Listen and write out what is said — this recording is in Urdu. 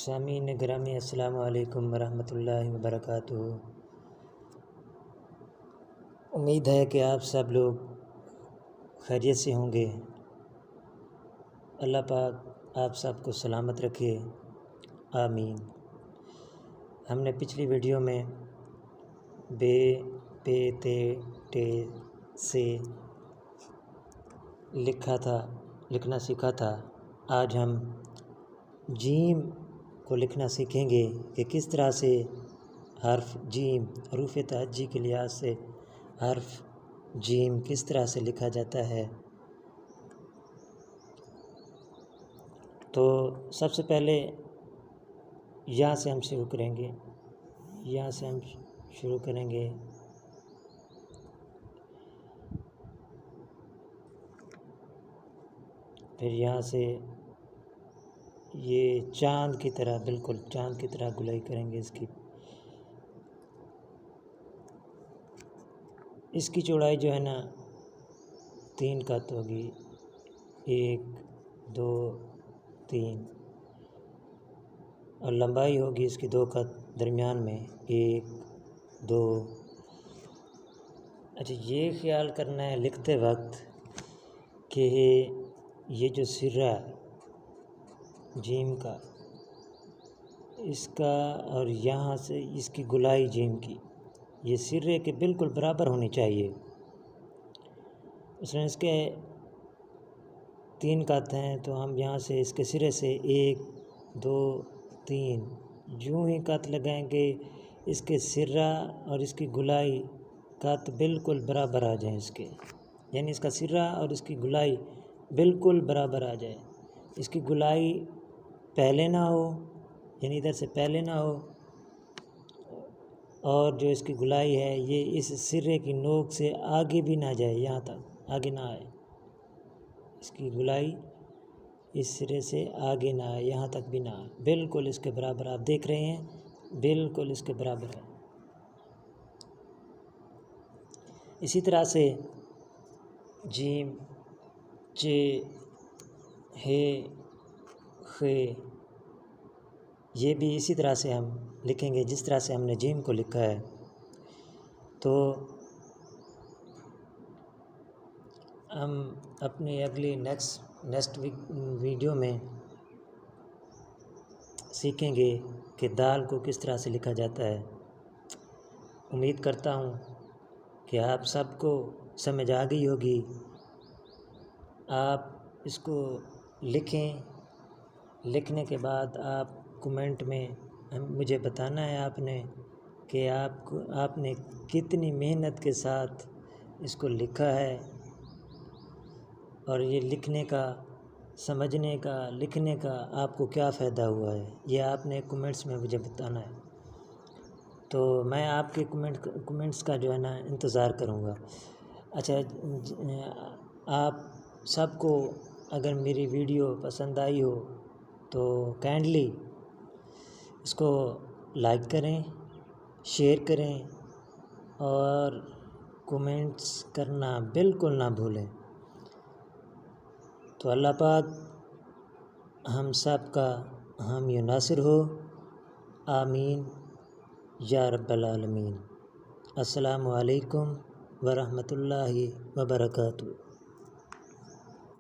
سامعین گرامی السلام علیکم ورحمۃ اللہ وبرکاتہ۔ امید ہے کہ آپ سب لوگ خیریت سے ہوں گے۔ اللہ پاک آپ سب کو سلامت رکھے، آمین۔ ہم نے پچھلی ویڈیو میں بے پے تے ٹے سے لکھنا سیکھا تھا۔ آج ہم جیم کو لکھنا سیکھیں گے کہ کس طرح سے حرف جیم حروف تہجی کے لحاظ سے حرف جیم کس طرح سے لکھا جاتا ہے۔ تو سب سے پہلے یہاں سے ہم شروع کریں گے، پھر یہاں سے یہ چاند کی طرح، بالکل چاند کی طرح گلائی کریں گے۔ اس کی چوڑائی جو ہے نا 3 قط ہوگی، 1 2 3، اور لمبائی ہوگی اس کی 2 قط درمیان میں 1 2۔ اچھا، یہ خیال کرنا ہے لکھتے وقت کہ یہ جو سرہ جیم کا، اس کا اور یہاں سے اس کی گلائی جیم کی، یہ سرے کے بالکل برابر ہونی چاہیے۔ اس کے 3 قط ہیں تو ہم یہاں سے اس کے سرے سے 1 2 3 یوں ہی قط لگائیں گے، اس کے سرہ اور اس کی گلائی قط بالکل برابر آ جائیں، اس کے یعنی اس کا سرہ اور اس کی گلائی بالکل برابر آ جائے۔ اس کی گلائی پہلے نہ ہو، یعنی ادھر سے پہلے نہ ہو، اور جو اس کی گلائی ہے یہ اس سرے کی نوک سے آگے بھی نہ جائے، یہاں تک آگے نہ آئے۔ اس کی گلائی اس سرے سے آگے نہ آئے، یہاں تک بھی نہ آئے، بالکل اس کے برابر۔ آپ دیکھ رہے ہیں بالکل اس کے برابر ہے۔ اسی طرح سے جیم چے ہے خے، یہ بھی اسی طرح سے ہم لکھیں گے جس طرح سے ہم نے جیم کو لکھا ہے۔ تو ہم اپنی اگلی نیکسٹ ویڈیو میں سیکھیں گے کہ دال کو کس طرح سے لکھا جاتا ہے۔ امید کرتا ہوں کہ آپ سب کو سمجھ آ گئی ہوگی۔ آپ اس کو لکھیں، لکھنے کے بعد آپ کومنٹ میں مجھے بتانا ہے آپ نے کہ آپ نے کتنی محنت کے ساتھ اس کو لکھا ہے، اور یہ لکھنے کا، سمجھنے کا، لکھنے کا آپ کو کیا فائدہ ہوا ہے، یہ آپ نے کومنٹس میں مجھے بتانا ہے۔ تو میں آپ کے کومنٹس کا جو ہے نا انتظار کروں گا۔ اچھا، آپ سب کو اگر میری ویڈیو پسند آئی ہو تو کائنڈلی اس کو لائک کریں، شیئر کریں، اور کومنٹس کرنا بالکل نہ بھولیں۔ تو اللہ پاک ہم سب کا حامی و ناصر ہو، آمین یا رب العالمین۔ السلام علیکم ورحمۃ اللہ وبرکاتہ۔